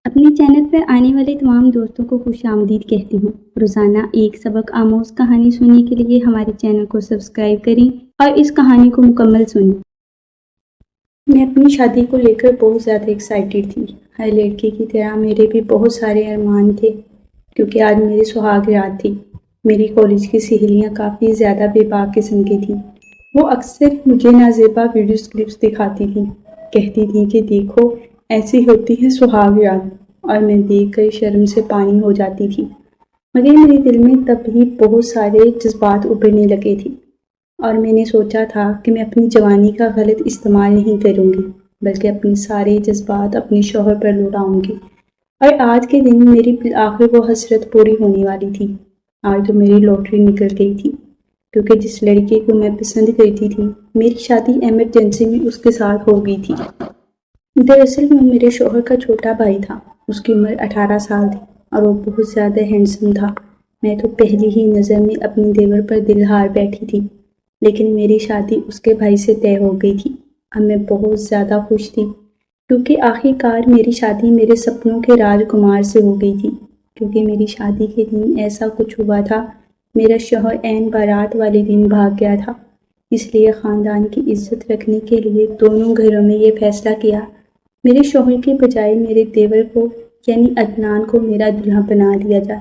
اپنے چینل پر آنے والے تمام دوستوں کو خوش آمدید کہتی ہوں۔ روزانہ ایک سبق آموز کہانی سننے کے لیے ہمارے چینل کو سبسکرائب کریں اور اس کہانی کو مکمل سنیں۔ میں اپنی شادی کو لے کر بہت زیادہ ایکسائٹیڈ تھی۔ ہر لڑکی کی طرح میرے بھی بہت سارے ارمان تھے، کیونکہ آج میری سہاگ رات تھی۔ میری کالج کی سہیلیاں کافی زیادہ بے باک قسم کی تھیں۔ وہ اکثر مجھے نازیبا ویڈیوز کلپس دکھاتی تھیں، کہتی تھیں کہ دیکھو ایسی ہوتی ہے سہاگ رات، اور میں دیکھ کر شرم سے پانی ہو جاتی تھی۔ مگر میرے دل میں تب ہی بہت سارے جذبات ابھرنے لگے تھے، اور میں نے سوچا تھا کہ میں اپنی جوانی کا غلط استعمال نہیں کروں گی، بلکہ اپنے سارے جذبات اپنے شوہر پر لوٹاؤں گی۔ اور آج کے دن میری بالآخر وہ حسرت پوری ہونے والی تھی۔ آج تو میری لاٹری نکل گئی تھی، کیونکہ جس لڑکی کو میں پسند کرتی تھی، میری شادی ایمرجنسی میں اس کے ساتھ ہو گئی تھی۔ دراصل وہ میرے شوہر کا چھوٹا بھائی تھا۔ اس کی عمر 18 سال تھی اور وہ بہت زیادہ ہینڈسم تھا۔ میں تو پہلی ہی نظر میں اپنی دیور پر دل ہار بیٹھی تھی، لیکن میری شادی اس کے بھائی سے طے ہو گئی تھی۔ اب میں بہت زیادہ خوش تھی، کیونکہ آخر کار میری شادی میرے سپنوں کے راجکمار سے ہو گئی تھی۔ کیونکہ میری شادی کے دن ایسا کچھ ہوا تھا، میرا شوہر عین بارات والے دن بھاگ گیا تھا۔ اس لیے خاندان کی عزت رکھنے کے لیے دونوں گھروں میں یہ فیصلہ کیا، میرے شوہر کے بجائے میرے دیور کو یعنی عدنان کو میرا دلہا بنا دیا جائے۔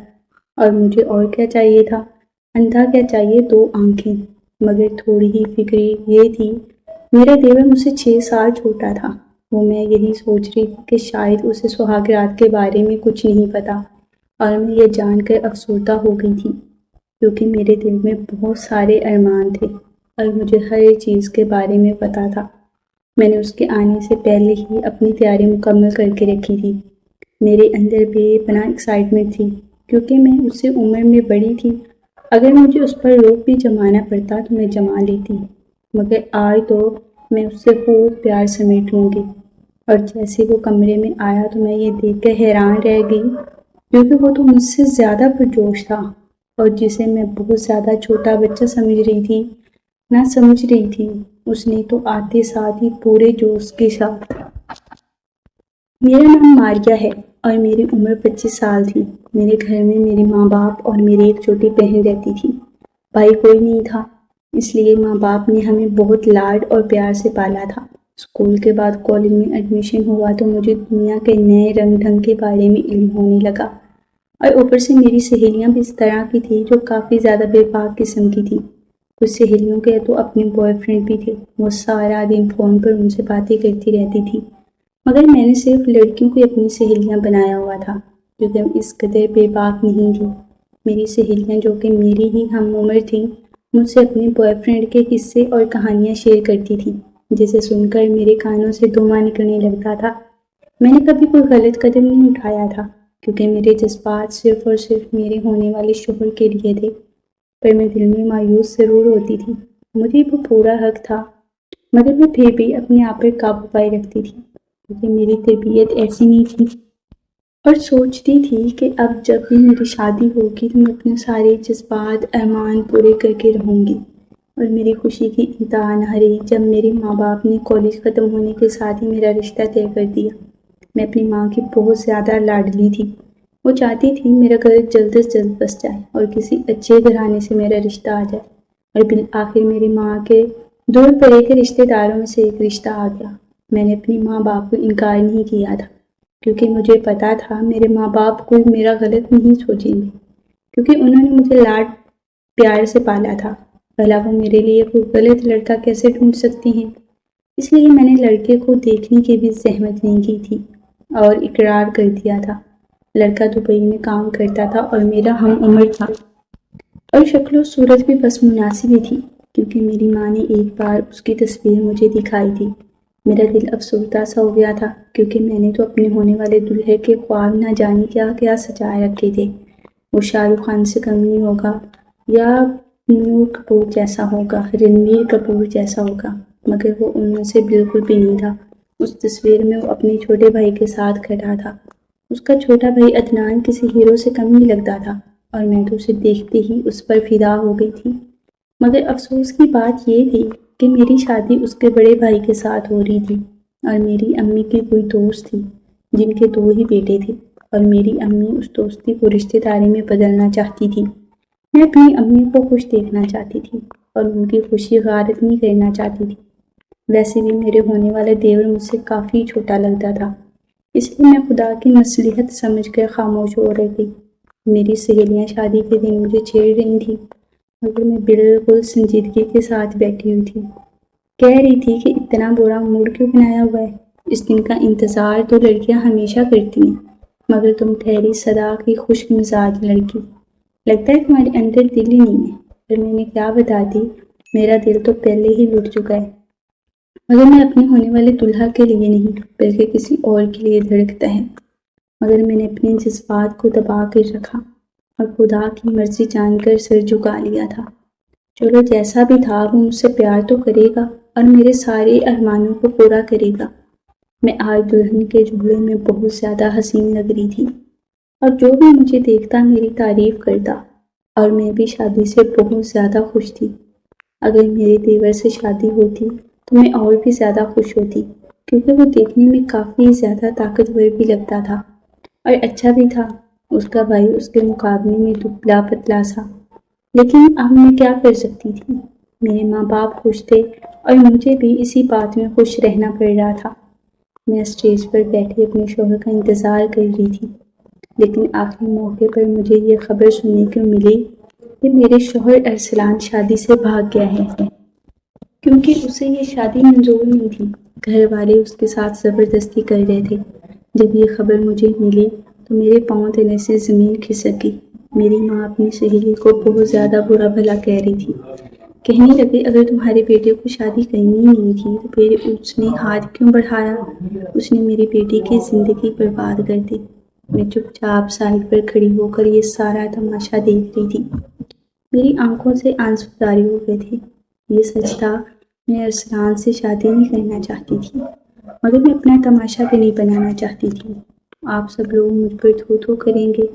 اور مجھے اور کیا چاہیے تھا؟ اندھا کیا چاہیے 2 آنکھیں۔ مگر تھوڑی ہی فکر یہ تھی، میرا دیور مجھ سے 6 سال چھوٹا تھا۔ وہ میں یہی سوچ رہی تھی کہ شاید اسے سہاگ رات کے بارے میں کچھ نہیں پتا، اور میں یہ جان کر افسردہ ہو گئی تھی، کیونکہ میرے دل میں بہت سارے ارمان تھے اور مجھے ہر چیز کے بارے میں پتا تھا۔ میں نے اس کے آنے سے پہلے ہی اپنی تیاری مکمل کر کے رکھی تھی۔ میرے اندر بے پناہ ایکسائٹمنٹ تھی، کیونکہ میں اس سے عمر میں بڑی تھی۔ اگر مجھے اس پر روک بھی جمانا پڑتا تو میں جما لیتی، مگر آج تو میں اس سے خوب پیار سمیٹ لوں گی۔ اور جیسے وہ کمرے میں آیا تو میں یہ دیکھ کر حیران رہ گئی، کیونکہ وہ تو مجھ سے زیادہ پرجوش تھا، اور جسے میں بہت زیادہ چھوٹا بچہ سمجھ رہی تھی، نہ سمجھ رہی تھی، اس نے تو آتے ساتھ ہی پورے جوش کے ساتھ۔ میرا نام ماریہ ہے اور میری عمر 25 سال تھی۔ میرے گھر میں میرے ماں باپ اور میری ایک چھوٹی بہن رہتی تھی۔ بھائی کوئی نہیں تھا، اس لیے ماں باپ نے ہمیں بہت لاڈ اور پیار سے پالا تھا۔ اسکول کے بعد کالج میں ایڈمیشن ہوا تو مجھے دنیا کے نئے رنگ ڈھنگ کے بارے میں علم ہونے لگا، اور اوپر سے میری سہیلیاں بھی اس طرح کی تھی جو کافی زیادہ بے باک قسم کی تھی۔ کچھ سہیلیوں کے تو اپنے بوائے فرینڈ بھی تھے، وہ سارا دن فون پر ان سے باتیں کرتی رہتی تھی۔ مگر میں نے صرف لڑکیوں کو اپنی سہیلیاں بنایا ہوا تھا، کیونکہ میں اس قدر بے باک نہیں تھی۔ میری سہیلیاں جو کہ میری ہی ہم عمر تھیں، مجھ سے اپنے بوائے فرینڈ کے قصے اور کہانیاں شیئر کرتی تھیں، جسے سن کر میرے کانوں سے دھواں نکلنے لگتا تھا۔ میں نے کبھی کوئی غلط قدم نہیں اٹھایا تھا، کیونکہ میرے جذبات صرف اور صرف میرے ہونے والے شوہر کے لیے تھے۔ پر میں دل میں مایوس ضرور ہوتی تھی، مجھے وہ پورا حق تھا، مگر میں پھر بھی اپنے آپ پر قابو پائے رکھتی تھی، کیونکہ میری تربیت ایسی نہیں تھی، اور سوچتی تھی کہ اب جب بھی میری شادی ہوگی تو میں اپنے سارے جذبات ارمان پورے کر کے رہوں گی۔ اور میری خوشی کی انتہا نہ رہی جب میرے ماں باپ نے کالج ختم ہونے کے ساتھ ہی میرا رشتہ طے کر دیا۔ میں اپنی ماں کی بہت زیادہ لاڈلی تھی۔ وہ چاہتی تھی میرا گھر جلد از جلد بس جائے اور کسی اچھے گھرانے سے میرا رشتہ آ جائے، اور بالآخر میری ماں کے دور پڑے کے رشتہ داروں میں سے ایک رشتہ آ گیا۔ میں نے اپنی ماں باپ کو انکار نہیں کیا تھا، کیونکہ مجھے پتا تھا میرے ماں باپ کوئی میرا غلط نہیں سوچیں گے، کیونکہ انہوں نے مجھے لاڈ پیار سے پالا تھا۔ بھلا وہ میرے لیے کوئی غلط لڑکا کیسے ڈھونڈ سکتی ہیں؟ اس لیے میں نے لڑکے کو دیکھنے کی بھی زحمت نہیں کی تھی اور اقرار کر دیا تھا۔ لڑکا دبئی میں کام کرتا تھا اور میرا ہم عمر تھا، اور شکل و صورت بھی بس مناسب ہی تھی، کیونکہ میری ماں نے ایک بار اس کی تصویر مجھے دکھائی تھی۔ میرا دل افسردہ سا ہو گیا تھا، کیونکہ میں نے تو اپنے ہونے والے دلہے کے خواب نہ جانے کیا کیا سجائے رکھے تھے۔ وہ شاہ رخ خان سے کم نہیں ہوگا، یا نور کپور جیسا ہوگا، رنویر کپور جیسا ہوگا، مگر وہ ان میں سے بالکل بھی نہیں تھا۔ اس تصویر میں وہ اپنے چھوٹے بھائی کے ساتھ کھڑا تھا۔ اس کا چھوٹا بھائی عدنان کسی ہیرو سے کم نہیں لگتا تھا، اور میں تو اسے دیکھتے ہی اس پر فدا ہو گئی تھی۔ مگر افسوس کی بات یہ تھی کہ میری شادی اس کے بڑے بھائی کے ساتھ ہو رہی تھی، اور میری امی کی کوئی دوست تھی جن کے 2 ہی بیٹے تھے، اور میری امی اس دوستی کو رشتہ داری میں بدلنا چاہتی تھی۔ میں اپنی امی کو خوش دیکھنا چاہتی تھی اور ان کی خوشی غارت نہیں کرنا چاہتی تھی۔ ویسے بھی میرے ہونے والے دیور مجھ سے کافی چھوٹا لگتا تھا، اس لیے میں خدا کی مصلحت سمجھ کر خاموش ہو رہی تھی۔ میری سہیلیاں شادی کے دن مجھے چھیڑ رہی تھیں، مگر میں بالکل سنجیدگی کے ساتھ بیٹھی ہوئی تھی۔ کہہ رہی تھی کہ اتنا برا موڈ کیوں بنایا ہوا ہے؟ اس دن کا انتظار تو لڑکیاں ہمیشہ کرتی ہیں، مگر تم ٹھہری صدا کی خشک مزاج لڑکی، لگتا ہے تمہارے اندر دل ہی نہیں ہے۔ پر میں نے کیا بتاتی، میرا دل تو پہلے ہی لٹ چکا ہے، مگر میں اپنے ہونے والے دلہا کے لیے نہیں بلکہ کسی اور کے لیے دھڑکتا ہے۔ مگر میں نے اپنے جذبات کو دبا کر رکھا اور خدا کی مرضی جان کر سر جھکا لیا تھا۔ چلو جیسا بھی تھا، وہ مجھ سے پیار تو کرے گا اور میرے سارے ارمانوں کو پورا کرے گا۔ میں آج دلہن کے جھولے میں بہت زیادہ حسین لگ رہی تھی، اور جو بھی مجھے دیکھتا میری تعریف کرتا، اور میں بھی شادی سے بہت زیادہ خوش تھی۔ اگر میرے دیور سے شادی ہوتی تو میں اور بھی زیادہ خوش ہوتی، کیونکہ وہ دیکھنے میں کافی زیادہ طاقتور بھی لگتا تھا اور اچھا بھی تھا۔ اس کا بھائی اس کے مقابلے میں دبلا پتلا سا، لیکن اب میں کیا کر سکتی تھی؟ میرے ماں باپ خوش تھے اور مجھے بھی اسی بات میں خوش رہنا پڑ رہا تھا۔ میں اسٹیج پر بیٹھے اپنے شوہر کا انتظار کر رہی تھی، لیکن آخری موقع پر مجھے یہ خبر سننے کو ملی کہ میرے شوہر ارسلان شادی سے بھاگ گیا ہے، کیونکہ اسے یہ شادی منظور نہیں تھی۔ گھر والے اس کے ساتھ زبردستی کر رہے تھے۔ جب یہ خبر مجھے ملی تو میرے پاؤں تلے سے زمین کھسک گئی۔ میری ماں اپنی سہیلی کو بہت زیادہ برا بھلا کہہ رہی تھی۔ کہنے لگے اگر تمہارے بیٹے کو شادی کرنی ہی نہیں تھی تو پھر اس نے ہاتھ کیوں بڑھایا؟ اس نے میری بیٹی کی زندگی برباد کر دی۔ میں چپ چاپ سائڈ پر کھڑی ہو کر یہ سارا تماشا دیکھ رہی تھی۔ میری آنکھوں سے آنسو جاری ہو گئے تھے۔ یہ سچ تھا، میں ارسلان سے شادی نہیں کرنا چاہتی تھی، مگر میں اپنا تماشا بھی نہیں بنانا چاہتی تھی۔ آپ سب لوگ مجھ پر تھو تھو کریں گے،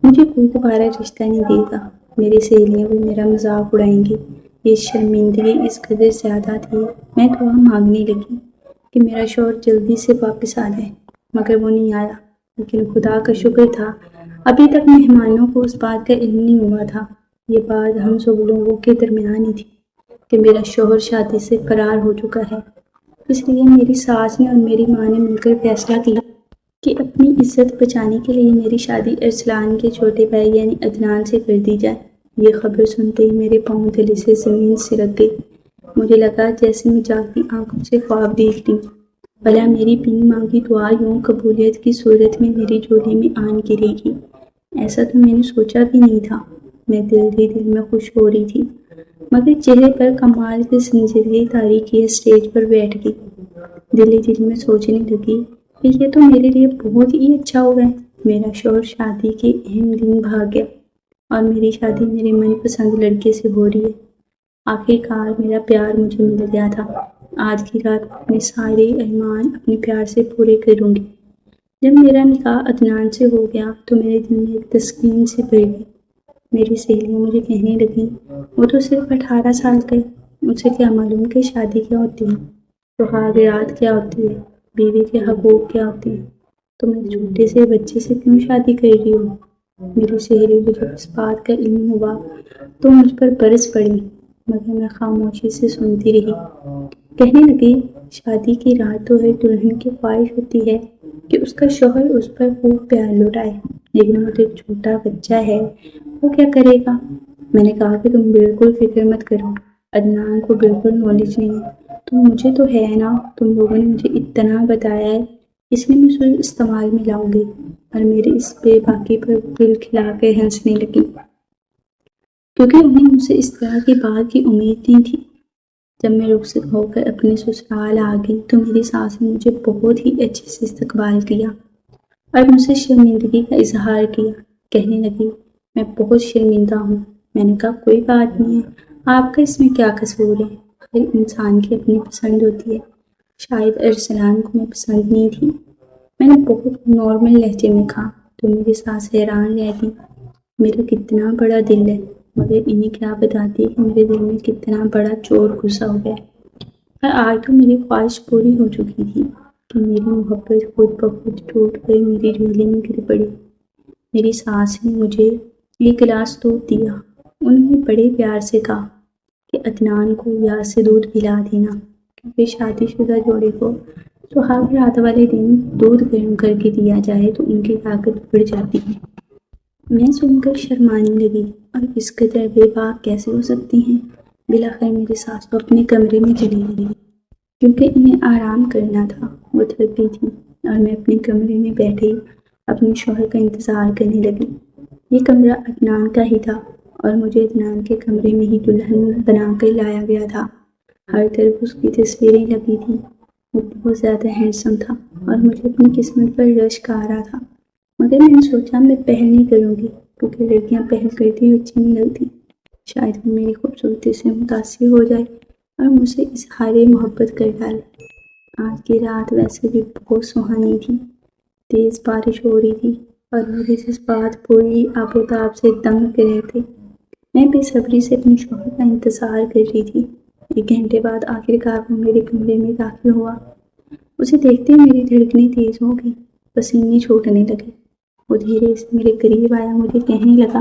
مجھے کوئی دوبارہ رشتہ نہیں دے گا، میری سہیلیاں بھی میرا مذاق اڑائیں گی۔ یہ شرمندگی اس قدر زیادہ تھی، میں دعا مانگنے لگی کہ میرا شوہر جلدی سے واپس آ جائے، مگر وہ نہیں آیا۔ لیکن خدا کا شکر تھا، ابھی تک مہمانوں کو اس بات کا علم نہیں ہوا تھا۔ یہ بات ہم سب لوگوں کے درمیان ہی تھی کہ میرا شوہر شادی سے فرار ہو چکا ہے۔ اس لیے میری ساس نے اور میری ماں نے مل کر فیصلہ کیا کہ اپنی عزت بچانے کے لیے میری شادی ارسلان کے چھوٹے بھائی یعنی عدنان سے کر دی جائے۔ یہ خبر سنتے ہی میرے پاؤں تلے سے زمین سرک گئی۔ مجھے لگا جیسے میں جاگتی آنکھوں سے خواب دیکھ رہی ہوں۔ بھلا میری بن مانگی دعا یوں قبولیت کی صورت میں میری جھولی میں آن گرے گی؟ ایسا تو میں نے سوچا بھی نہیں تھا۔ میں دل ہی دل میں خوش ہو رہی تھی، مگر چہرے پر کمال کی سنجیدگی طاری کیے اسٹیج پر بیٹھ گئی۔ دل ہی دل میں سوچنے لگی کہ یہ تو میرے لیے بہت ہی اچھا ہوا ہے۔ میرا شوہر شادی کے اہم دن بھاگ گیا اور میری شادی میرے من پسند لڑکے سے ہو رہی ہے۔ آخر کار میرا پیار مجھے مل گیا تھا۔ آج کی رات اپنے سارے ارمان اپنے پیار سے پورے کروں گی۔ جب میرا نکاح عدنان سے ہو گیا تو میرے دل میں ایک تسکین سے بھر گئی۔ میری سہیلیاں مجھے کہنے لگیں وہ تو صرف 18 سال کا ہے، اسے کیا معلوم کہ شادی کیا ہوتی ہے، سہاگرات کیا ہوتی ہے، بیوی کے حقوق کیا ہوتے ہیں، تم ایک چھوٹے سے بچے سے کیوں شادی کر رہی ہو؟ میری سہیلی کو جب اس بات کا علم ہوا تو مجھ پر برس پڑی، مگر میں خاموشی سے سنتی رہی۔ کہنے لگی شادی کی رات تو ہر دلہن کی خواہش ہوتی ہے کہ اس کا شوہر اس پر خوب پیار لٹائے، لیکن وہ تو ایک چھوٹا بچہ ہے، وہ کیا کرے گا؟ میں نے کہا کہ تم بالکل فکر مت کرو، عدنان کو بالکل نالج نہیں ہے، تو مجھے تو ہے نا، تم لوگوں نے مجھے اتنا بتایا ہے، اس لیے میں اسے استعمال میں لاؤں گی۔ اور میرے اس بے باکی پر دل کھلا کے ہنسنے لگی، کیونکہ انہیں مجھ سے اس طرح کی بات کی امید نہیں تھی۔ جب میں رخصت ہو کر اپنے سسرال آ گئی تو میری ساس نے مجھے بہت ہی اچھے سے استقبال کیا اور مجھ سے شرمندگی کا اظہار کیا۔ کہنے لگی میں بہت شرمندہ ہوں۔ میں نے کہا کوئی بات نہیں ہے، آپ کا اس میں کیا قصور ہے، ہر انسان کی اپنی پسند ہوتی ہے، شاید ارسلان کو میں پسند نہیں تھی۔ میں نے بہت نارمل لہجے میں کہا تو میری ساس حیران رہ گئی۔ میرا کتنا بڑا دل ہے، مگر انہیں کیا بتاتی کہ میرے دل میں کتنا بڑا چور گھسا ہوا ہے۔ اور آج تو میری خواہش پوری ہو چکی تھی کہ میری محبت خود بخود ٹوٹ کر میری جھولی میں گر پڑی۔ میری ساس نے مجھے ایک گلاس دودھ دیا۔ انہوں نے بڑے پیار سے کہا کہ عدنان کو یاد سے دودھ پلا دینا، کیونکہ شادی شدہ جوڑے کو سہاگ رات والے دن دودھ گرم کر کے دیا جائے تو ان کی طاقت بڑھ جاتی ہے۔ میں سن کر شرمانے لگی، اور اس قدر بے باک کیسے ہو سکتی ہیں؟ بلاخر میری ساس تو اپنے کمرے میں چلی گئی، کیونکہ انہیں آرام کرنا تھا۔ وہ تھک گئی تھی اور میں اپنے کمرے میں بیٹھی اپنے شوہر کا انتظار کرنے لگی۔ یہ کمرہ عدنان کا ہی تھا اور مجھے عدنان کے کمرے میں ہی دلہن بنا کر لایا گیا تھا۔ ہر طرف اس کی تصویریں لگی تھیں۔ وہ بہت زیادہ ہینڈسم تھا اور مجھے اپنی قسمت پر رشک آ رہا تھا، مگر میں نے سوچا میں پہل نہیں کروں گی، کیونکہ لڑکیاں پہل کرتی ہوئی اچھی نہیں لگتی۔ شاید وہ میری خوبصورتی سے متاثر ہو جائے اور مجھ سے اظہار محبت کر ڈالے۔ آج کی رات ویسے بھی بہت سہانی تھی۔ تیز بارش ہو رہی تھی اور میرے جذبات پوری آب و تاب سے دنگ رہے تھے۔ میں بے صبری سے اپنے شوہر کا انتظار کر رہی تھی۔ 1 گھنٹے بعد آخرکار وہ میرے کمرے میں داخل ہوا۔ اسے دیکھتے میری دھڑکنیں تیز ہو گئی، پسینے چھوٹنے لگے۔ وہ دھیرے سے میرے قریب آیا، مجھے کہنے لگا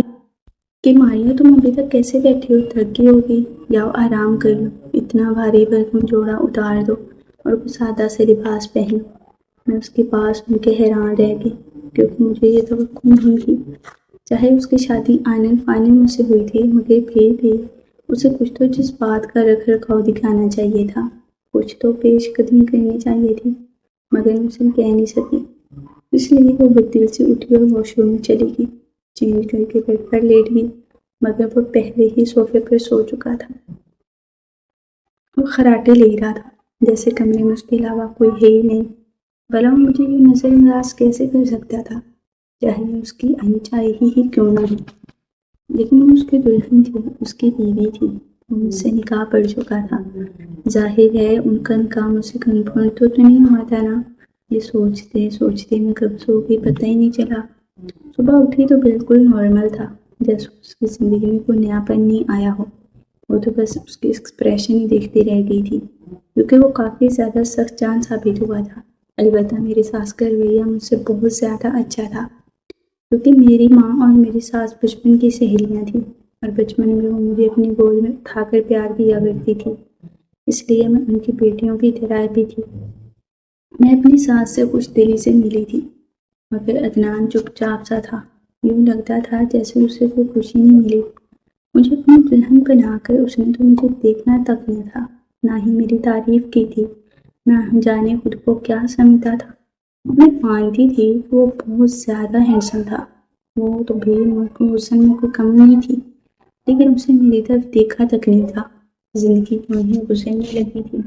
کہ ماریا تم ابھی تک کیسے بیٹھی ہو؟ تھک گئی ہوگی، جاؤ آرام کر لو، اتنا بھاری بھرکم جوڑا اتار دو اور وہ سادہ سے لباس پہن لو۔ میں اس کے پاس ان کے حیران رہ گئی، کیونکہ مجھے یہ توقع نہیں تھی۔ چاہے اس کی شادی آنن فانن مجھ سے ہوئی تھی، مگر پھر بھی اسے کچھ تو جذبات کا رکھ رکھاؤ دکھانا چاہیے تھا، کچھ تو پیش قدمی کرنی چاہیے تھی، مگر میں اسے کہہ نہیں سکی۔ اس لیے وہ بدل سے اٹھی اور واش روم میں چلی گئی، چینج کر کے بیڈ پر لیٹ گئی، مگر وہ پہلے ہی صوفے پر سو چکا تھا۔ وہ خراٹے لے رہا تھا جیسے کمرے میں اس کے علاوہ کوئی ہے ہی نہیں۔ بھلا وہ مجھے یہ نظر انداز کیسے کر سکتا تھا، چاہے میں اس کی انچائی ہی کیوں نہ ہو؟ لیکن وہ اس کی دلہن تھی، اس کی بیوی تھی، وہ مجھ سے نکاح پڑ چکا تھا۔ ظاہر ہے ان کا نکاح مجھ سے کنفرم تو نہیں ہوا تھا نا؟ یہ سوچتے سوچتے میں کب سو گئی پتہ ہی نہیں چلا۔ صبح اٹھی تو بالکل نارمل تھا، جیسے اس کی زندگی میں کوئی نیا پن نہیں آیا ہو۔ وہ تو بس اس کی ایکسپریشن ہی دیکھتی رہ گئی تھی، کیونکہ وہ کافی زیادہ سخت جان ثابت ہوا تھا۔ البتہ میری ساس کا رویہ مجھ سے بہت زیادہ اچھا تھا، کیونکہ میری ماں اور میری ساس بچپن کی سہیلیاں تھیں اور بچپن میں وہ مجھے اپنی گود میں اٹھا کر پیار کیا کرتی تھی، اس لیے میں ان کی بیٹیوں کی طرح بھی تھی۔ میں اپنی ساس سے خوش دلی سے ملی تھی، مگر عدنان چپ چاپ سا تھا، یوں لگتا تھا جیسے اسے کوئی خوشی نہیں ملی۔ مجھے اپنی دلہن بنا کر اس نے تو مجھے دیکھنا تک نہ تھا، نہ ہی میری تعریف کی تھی، نہ جانے خود کو کیا سمجھتا تھا۔ میں مانتی تھی کہ وہ بہت زیادہ ہینڈسم تھا، وہ تو بھی حسن میں کوئی کم نہیں تھی، لیکن اسے میری طرف دیکھا تک نہیں تھا۔ زندگی یوں ہی گزرنے لگی تھی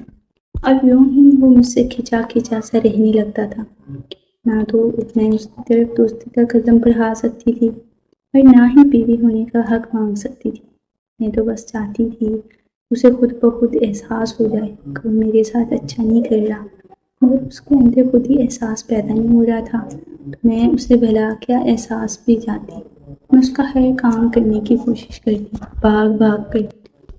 اور یوں ہی وہ مجھ سے کھچا کھچا سا رہنے لگتا تھا۔ نہ تو میں اس کی طرف دوستی کا قدم بڑھا سکتی تھی اور نہ ہی بیوی ہونے کا حق مانگ سکتی تھی۔ میں تو بس چاہتی تھی اسے خود بخود احساس ہو جائے کہ وہ میرے ساتھ اچھا نہیں کر رہا، مگر اس کے اندر خود ہی احساس پیدا نہیں ہو رہا تھا، تو میں اسے بھلا کیا احساس بھی جاتی۔ میں اس کا ہر کام کرنے کی کوشش کرتی، بھاگ بھاگ کر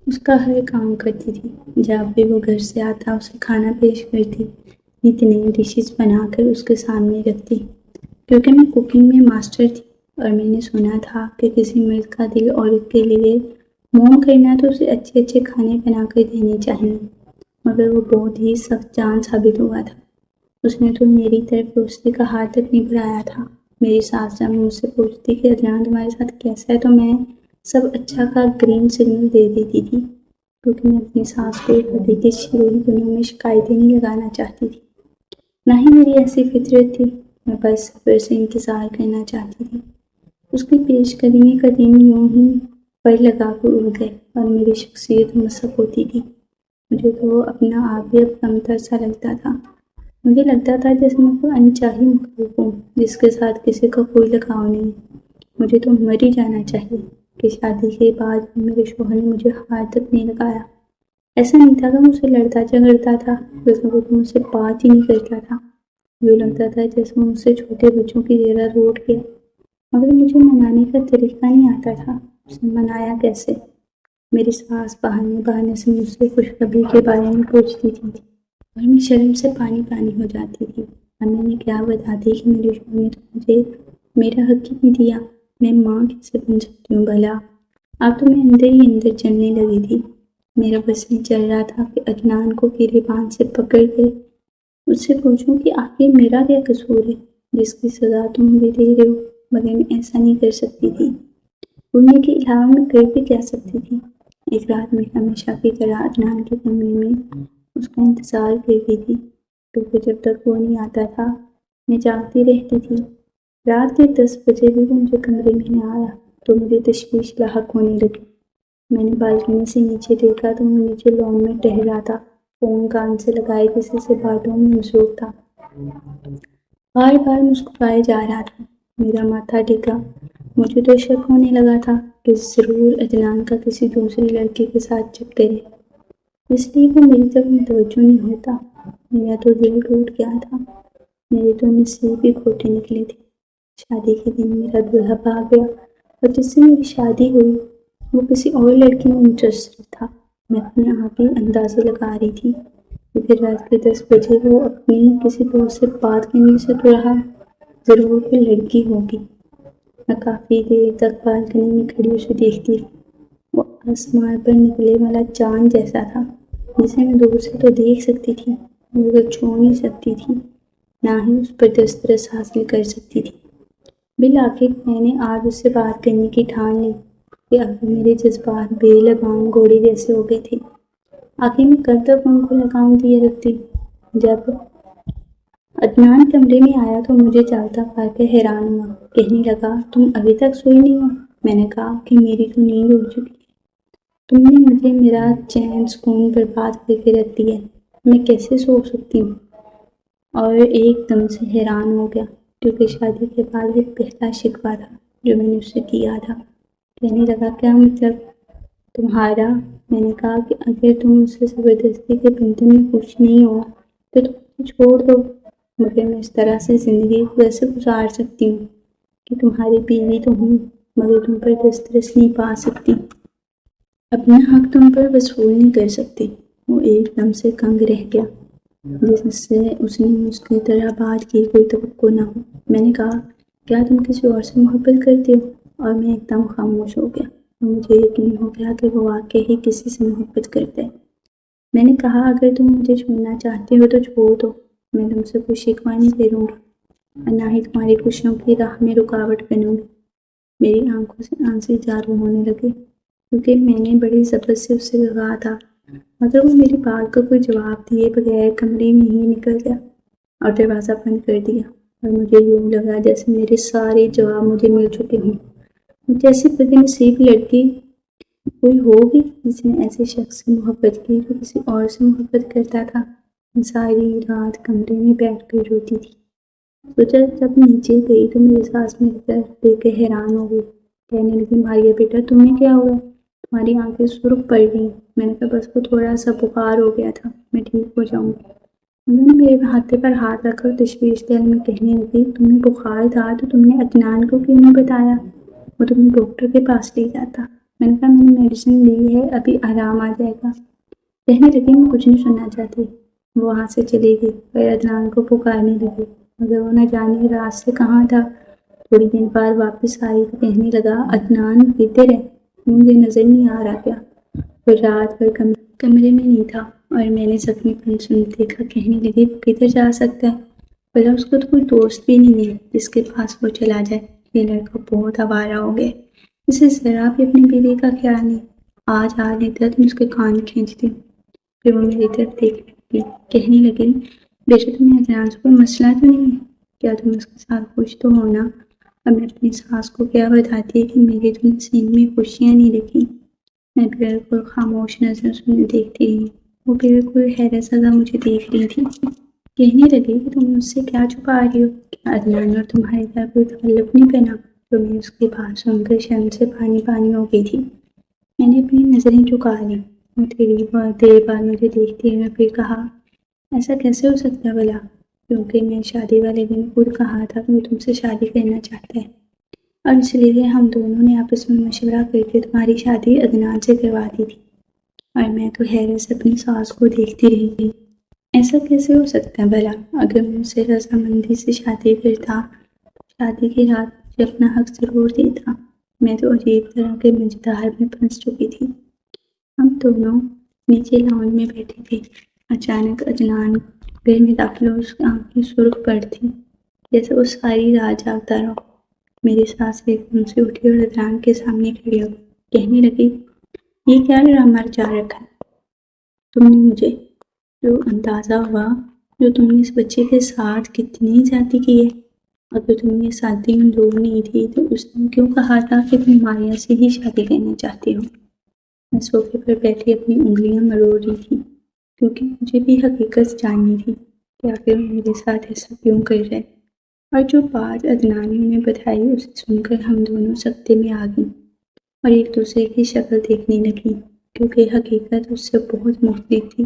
اس کا ہر کام کرتی تھی۔ جب بھی وہ گھر سے آتا اسے کھانا پیش کرتی، اتنے ڈشز بنا کر اس کے سامنے رکھتی، کیونکہ میں کوکنگ میں ماسٹر تھی اور میں نے سنا تھا کہ کسی مرد کا دل عورت کے لیے موم کرنا تو اسے اچھے اچھے کھانے بنا کر دینے چاہیے، مگر وہ بہت ہی سخت جان ثابت ہوا تھا۔ اس نے تو میری طرف دوستی کا ہاتھ تک نہیں بڑھایا تھا۔ میری ساس جب مجھ سے پوچھتی کہ عدنان تمہارے ساتھ کیسا ہے تو میں سب اچھا کا گرین سگنل دے دیتی تھی، کیونکہ میں اپنی ساس کو پتی کے شروعی دنوں میں شکایتیں نہیں لگانا چاہتی تھی، نہ ہی میری ایسی فطرت تھی۔ میں بس صبر سے انتظار کرنا چاہتی تھی۔ اس کی پیش قدمی کا دن یوں ہی پر لگا کر اڑ گئے اور میری شخصیت مسخ ہوتی تھی۔ مجھے تو اپنا آپ بھی اب کمتر سا لگتا تھا۔ مجھے لگتا تھا جیسے میں کوئی انچاہی مخلوق ہوں جس کے ساتھ کسی کا کوئی لگاؤ نہیں۔ مجھے تو مر ہی جانا چاہیے کہ شادی کے بعد میرے شوہر نے مجھے ہاتھ تک نہیں لگایا۔ ایسا نہیں تھا کہ مجھ سے لڑتا جھگڑتا تھا، بلکہ وہ تو مجھ سے بات ہی نہیں کرتا تھا۔ یوں لگتا تھا جیسے مجھ سے چھوٹے بچوں کی طرح روٹ گیا، مگر مجھے منانے کا طریقہ نہیں آتا تھا۔ اسے منایا کیسے؟ میری ساس بہانے بہانے سے مجھ سے خوشخبری کے بارے میں پوچھتی تھی اور میں شرم سے پانی پانی ہو جاتی تھی۔ امی نے کیا بتاتی کہ میرے شوہر نے تو مجھے میرا حق ہی نہیں دیا، میں ماں کیسے بن سکتی ہوں بھلا؟ اب تو میں اندر ہی اندر جلنے لگی تھی۔ میرا بس نہیں چل رہا تھا کہ عدنان کو گریبان سے پکڑ کے اس سے پوچھوں کہ آخر میرا کیا قصور ہے جس کی سزا تم مجھے دے رہے ہو، مگر میں ایسا نہیں کر سکتی تھی۔ بولنے کے علاوہ میں کر بھی کیا سکتی تھی؟ ایک رات میں ہمیشہ کی طرح عدنان کے کمرے میں اس کا انتظار کرتی تھی، کیونکہ جب تک وہ نہیں آتا تھا میں جاگتی رہتی تھی۔ رات کے 10 بجے بھی وہ مجھے کمرے میں نہ آیا تو مجھے تشویش لاحق ہونے لگی۔ میں نے بالکنی سے نیچے دیکھا تو وہ نیچے لان میں ٹہلا تھا، فون کان سے لگائے کسی سے باتوں میں مصروف تھا، بار بار مسکرائے جا رہا تھا۔ میرا ماتھا ٹھیکا، مجھے تو شک ہونے لگا تھا کہ ضرور عدنان کا کسی دوسری لڑکی کے ساتھ چکر ہے، اس لیے وہ میری طرف متوجہ نہیں ہوتا۔ میرا تو دل ٹوٹ گیا تھا، میرے تو نصیب ہی کھوٹے نکلے تھے۔ شادی کے دن میرا دلہا بھاگ گیا اور جس سے میری شادی ہوئی وہ کسی اور لڑکی میں انٹرسٹڈ تھا۔ میں اپنے آپ ہی اندازے لگا رہی تھی، کیونکہ رات کے 10 بجے وہ اپنی کسی دوست سے بات کرنے سے تو رہا، ضرور کوئی لڑکی ہوگی۔ میں کافی دیر تک بالکنی میں کھڑی اسے دیکھتی رہی۔ وہ آسمان پر نکلے والا چاند جیسا تھا، جسے میں دور سے تو دیکھ سکتی تھی مگر چھو نہیں سکتی تھی، نہ ہی اس پر دسترس حاصل کر سکتی تھی۔ بالآخر میں نے آج اس سے بات کرنے کی ٹھان لی کہ اب میرے جذبات بے لگام گھوڑے جیسے ہو گئے تھے۔ آخر میں کب تک ان کو لگام دیے رکھتی؟ جب عدنان کمرے میں آیا تو مجھے جاگتا پا کے حیران ہوا، کہنے لگا تم ابھی تک سوئی نہیں ہو؟ میں نے کہا کہ میری تو نیند اڑ چکی ہے، تم نے مجھے میرا چین سکون برباد کر کے رکھ دیا ہے، میں کیسے سو سکتی ہوں؟ اور ایک دم سے حیران ہو گیا، کیونکہ شادی کے بعد یہ پہلا شکوہ تھا جو میں نے اس سے کیا تھا۔ کہنے لگا کیا مطلب تمہارا؟ میں نے کہا کہ اگر تم مجھ سے زبردستی کے بندھن میں خوش نہیں ہو تو تم مجھے چھوڑ دو، مگر میں اس طرح سے زندگی کو کیسے گزار سکتی ہوں کہ تمہاری بیوی تو ہوں مگر تم پر دسترس نہیں پا سکتی، اپنا حق تم پر وصول نہیں کر سکتی۔ وہ ایک دم سے کنگ رہ گیا، جس سے اس نے مجھ کی طرح بات کی کوئی توقع نہ ہو۔ میں نے کہا کیا تم کسی اور سے محبت کرتے ہو؟ اور میں ایک دم خاموش ہو گیا اور مجھے یقین ہو گیا کہ وہ واقعی ہی کسی سے محبت کرتا ہے۔ میں نے کہا اگر تم مجھے چھوڑنا چاہتے ہو تو چھوڑ دو، میں تم سے کوئی شکوہ نہیں کروں گی اور نہ ہی تمہاری خوشیوں کی راہ میں رکاوٹ بنوں گی۔ میری آنکھوں سے آنسو جاری ہونے لگے، کیونکہ میں نے بڑی ضبط سے اس سے کہا تھا، مگر وہ میری بات کا کوئی جواب دیے بغیر کمرے میں ہی نکل گیا اور دروازہ بند کر دیا، اور مجھے یوں لگا جیسے میرے سارے جواب مجھے مل چکے ہوں۔ مجھے ایسی بد نصیب لڑکی کوئی ہوگی جس نے ایسے شخص سے محبت کی جو کسی اور سے محبت کرتا تھا۔ میں ساری رات کمرے میں بیٹھ کر روتی تھی۔ سوچا جب نیچے گئی تو میری ساس میری طرف دیکھ کے حیران ہو گئی، کہنے لگی ماریا بیٹا تمہیں کیا ہوا؟ تمہاری آنکھیں سرخ پڑ گئی۔ میں نے کہا بس وہ تھوڑا سا بخار ہو گیا تھا، میں ٹھیک ہو جاؤں گی۔ انہوں نے میرے ہاتھے پر ہاتھ رکھ کر تشویش دل میں کہنے لگی تمہیں بخار تھا تو تم نے عدنان کو کیوں نہیں بتایا؟ وہ تمہیں ڈاکٹر کے پاس لے جاتا۔ میں نے کہا میں نے میڈیسن لی ہے، ابھی آرام آ جائے گا۔ کہنے لگی میں کچھ نہیں سننا چاہتی۔ وہ وہاں سے چلی گئی اور عدنان کو پکارنے لگی، مگر وہ نہ جانے رات سے کہاں تھا۔ تھوڑی دن بعد واپس آئی تو کہنے لگا عدنان کدھر ہے؟ مجھے نظر نہیں آ رہا کیا؟ وہ رات بھر کمرے میں نہیں تھا اور میں نے زخمی پن سن دیکھا۔ کہنے لگی وہ کدھر جا سکتا ہے؟ بھلا اس کو تو کوئی دوست بھی نہیں ہے جس کے پاس وہ چلا جائے۔ یہ لڑکا بہت آوارہ ہو گیا، اسے ذرا بھی اپنی بیوی کا خیال نہیں۔ آج لیتا تو میں اس کے کان کھینچتی ہوں۔ پھر وہ میری طرف دیکھ لگی، کہنے لگی بیٹا تمہیں عدنان سے کوئی مسئلہ تو نہیں ہے؟ کیا تم اس کے ساتھ خوش تو ہونا؟ اب میں اپنی ساس کو کیا بتاتی کہ میرے تو نصیب میں خوشیاں نہیں لکھی۔ میں بالکل خاموش نظر سے دیکھتی رہی، وہ بالکل حیرت زدہ مجھے دیکھ رہی تھی۔ کہنے لگی کہ تم مجھ سے کیا چھپا رہی ہو؟ کیا عدنان اور تمہارے گھر کوئی تعلق نہیں بنا؟ تو میں اس کی بات سن کر شرم سے پانی پانی ہو گئی تھی۔ میں نے اپنی نظریں جھکا لیں۔ وہ تھوڑی دیر بعد مجھے دیکھتی ہوئے پھر کہا ایسا کیسے ہو سکتا ہے بھلا؟ کیونکہ میں شادی والے دن خود کہا تھا کہ وہ تم سے شادی کرنا چاہتا ہے، اور اس لیے ہم دونوں نے آپس میں مشورہ کر کے تمہاری شادی عدنان سے کروا دی تھی۔ اور میں تو حیرت سے اپنی ساس کو دیکھتی رہی تھی۔ ایسا کیسے ہو سکتا ہے بھلا؟ اگر مجھ سے رضامندی سے شادی کرتا، شادی کی رات مجھے اپنا حق ضرور دیتا۔ میں تو عجیب طرح کے مجدار میں پھنس چکی تھی۔ ہم دونوں نیچے لاؤنج میں بیٹھے تھے۔ اچانک عدنان گھر میں داخل ہو، اس کی آنکھیں سرخ پڑ تھیں جیسے وہ ساری رات جاگتا رہا۔ میری سانس ایک دم سے اٹھی اور عدنان کے سامنے کھڑی ہو کہنے لگی، یہ کیا ڈرامہ رچا رکھا ہے تم نے مجھے؟ جو اندازہ ہوا جو تم نے اس بچے کے ساتھ کتنی زیادتی کی ہے۔ اگر تم یہ شادی منظور نہیں تھی تو اس نے کیوں کہا تھا کہ تم ماریا سے ہی شادی کرنا چاہتی ہو؟ میں صوفے پر بیٹھی اپنی انگلیاں مروڑ رہی تھی کیونکہ مجھے بھی حقیقت جاننی تھی کہ آخر وہ میرے ساتھ ایسا کیوں کر رہے۔ اور جو بات عدنان نے انہیں بتائی اسے سن کر ہم دونوں سکتے میں آ گئیں اور ایک دوسرے کی شکل دیکھنے لگیں کیونکہ حقیقت اس سے بہت مختلف تھی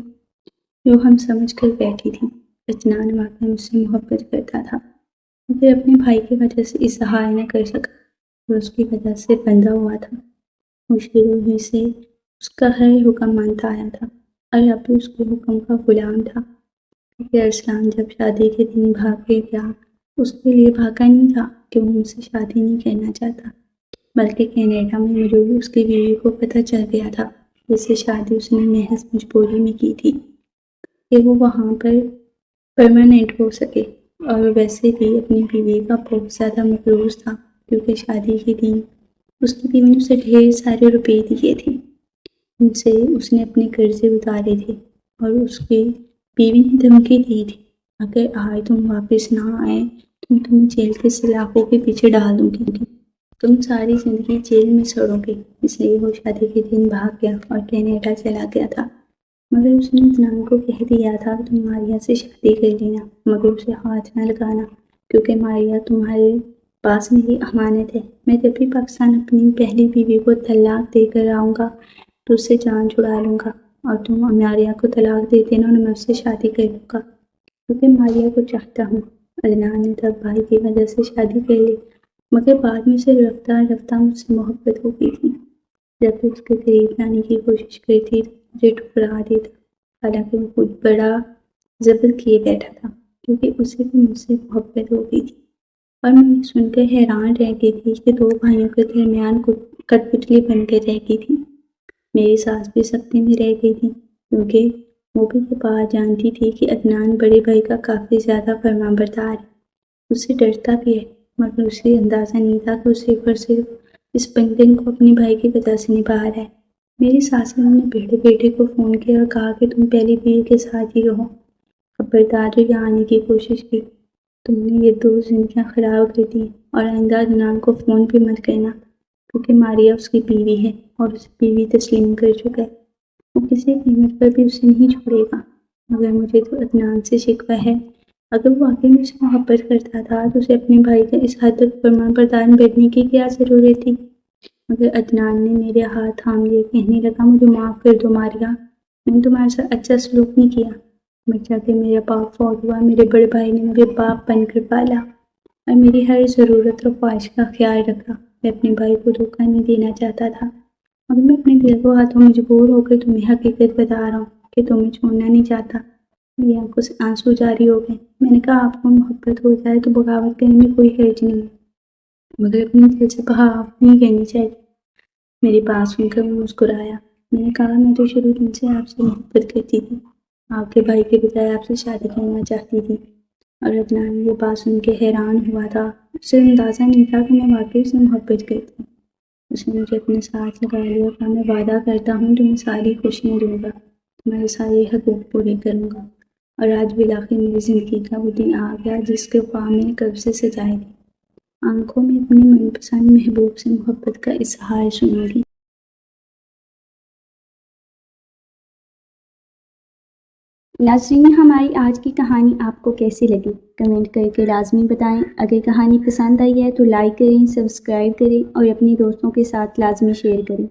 جو ہم سمجھ کر بیٹھی تھی۔ عدنان واقعی مجھ سے محبت کرتا تھا مگر اپنے بھائی کی وجہ سے اظہار نہ کر سکا اور اس کی وجہ سے بندھا ہوا تھا۔ وہ شروع ہی سے اس کا ہر حکم مانتا آیا تھا اور اب بھی اس کے حکم کا غلام تھا۔ کیونکہ ارسلان جب شادی کے دن بھاگ کے گیا اس کے لیے بھاگا نہیں تھا کہ وہ مجھ سے شادی نہیں کرنا چاہتا، بلکہ کینیڈا میں موجود اس کی بیوی کو پتہ چل گیا تھا جس سے شادی اس نے محض مجبوری میں کی تھی کہ وہ وہاں پر پرماننٹ ہو سکے۔ اور ویسے بھی اپنی بیوی کا بہت زیادہ مقروض تھا کیونکہ شادی کے دن اس کی بیوی نے اسے ڈھیر سارے روپے دیے تھے ان سے اس نے اپنے قرضے اتارے تھے اور اس کی بیوی نے دھمکی دی تھی، اگر آج تم واپس نہ آئے تو میں تمہیں جیل کے سلاخوں کے پیچھے ڈال دوں گی، تم ساری زندگی جیل میں سڑو گے۔ اس لیے وہ شادی کے دن بھاگ گیا اور کینیڈا چلا گیا تھا، مگر اس نے عدنان کو کہہ دیا تھا کہ تم ماریا سے شادی کر لینا مگر اسے ہاتھ نہ لگانا کیونکہ ماریا تمہارے پاس میری امانت ہے۔ میں جب بھی پاکستان اپنی پہلی بیوی کو طلاق دے کر آؤں گا تو اس سے جان چھڑا لوں گا اور تم ماریا کو طلاق دے دینا اور میں اس سے شادی کر لوں گا کیونکہ ماریا کو چاہتا ہوں۔ عدنان نے تب بھائی کی وجہ سے شادی کر لی مگر بعد میں سے رفتہ رفتہ مجھ سے محبت ہو گئی تھی۔ جب بھی اس کے قریب لانے کی کوشش کرتی تو مجھے ٹھکرا دیتا، حالانکہ وہ خود بڑا ضبط کیے بیٹھا تھا کیونکہ اسے بھی مجھ سے محبت ہو گئی تھی۔ اور میں یہ سن کر حیران رہ گئی تھی کہ دو بھائیوں کے درمیان کٹ پتلی بن کر رہ گئی تھی۔ میری ساس بھی سکتے میں رہ گئی تھی کیونکہ وہ بھی یہ بات جانتی تھی کہ عدنان بڑے بھائی کا کافی زیادہ فرمان بردار ہے، اس سے ڈرتا بھی ہے، مگر اسے اندازہ نہیں تھا کہ وہ صرف اور صرف اس بندھن کو اپنے بھائی کی وجہ سے نبھا رہا ہے۔ میری ساس نے اپنے بیٹے بیٹے کو فون کیا اور کہا کہ تم پہلی بیوی کے ساتھ ہی رہو، خبردار جو یہاں آنے کی کوشش کی تم نے یہ دو زندگیاں خراب کر دی اور آئندہ عدنان کو فون بھی مت کرنا کیونکہ ماریا اس کی بیوی ہے اور اسے بیوی تسلیم کر چکا ہے، وہ کسی قیمت پر بھی اسے نہیں چھوڑے گا۔ مگر مجھے تو عدنان سے شکوہ ہے، اگر وہ واقعی مجھ سے محبت کرتا تھا تو اسے اپنے بھائی کا اس حد تک فرمان بردار بننے کی کیا ضرورت تھی؟ مگر عدنان نے میرے ہاتھ تھام لیے، کہنے لگا، مجھے معاف کر دو ماریا، میں نے تمہارے ساتھ اچھا سلوک نہیں کیا، بچہ کہ میرا باپ فوت ہوا میرے بڑے بھائی نے مجھے باپ بن کر پالا اور میری ہر ضرورت اور خواہش کا خیال رکھا۔ میں اپنے بھائی کو دھوکہ نہیں دینا چاہتا تھا مگر میں اپنے دل کو ہاتھوں مجبور ہو کر تمہیں حقیقت بتا رہا ہوں کہ تمہیں چھوڑنا نہیں چاہتا۔ میری آنکھوں سے آنسو جاری ہو گئے۔ میں نے کہا، آپ کو محبت ہو جائے تو بغاوت کرنے میں کوئی حرج نہیں ہے مگر اپنے دل سے بغاوت نہیں کرنی چاہیے۔ میری بات سن کر وہ مسکرایا۔ میں نے کہا، میں تو شروع دن سے آپ سے محبت کرتی تھی، آپ کے بھائی کے بجائے آپ سے شادی کرنا چاہتی تھی۔ اور عدنان یہ بات سن کے حیران ہوا تھا، اسے اندازہ نہیں تھا کہ میں واقعی سے محبت کرتی ہوں۔ اس نے مجھے اپنے ساتھ لگا لیا اور کہا، میں وعدہ کرتا ہوں تمہیں ساری خوشیاں دوں گا، تمہارے سارے حقوق پورے کروں گا۔ اور آج بالآخر میری زندگی کا وہ دن آ گیا جس کے خواب میں نے کب سے سجائے تھے، آنکھوں میں اپنی من پسند محبوب سے محبت کا اظہار سنوں گی۔ ناظرین، ہماری آج کی کہانی آپ کو کیسی لگی؟ کمنٹ کر کے لازمی بتائیں۔ اگر کہانی پسند آئی ہے تو لائک کریں، سبسکرائب کریں اور اپنے دوستوں کے ساتھ لازمی شیئر کریں۔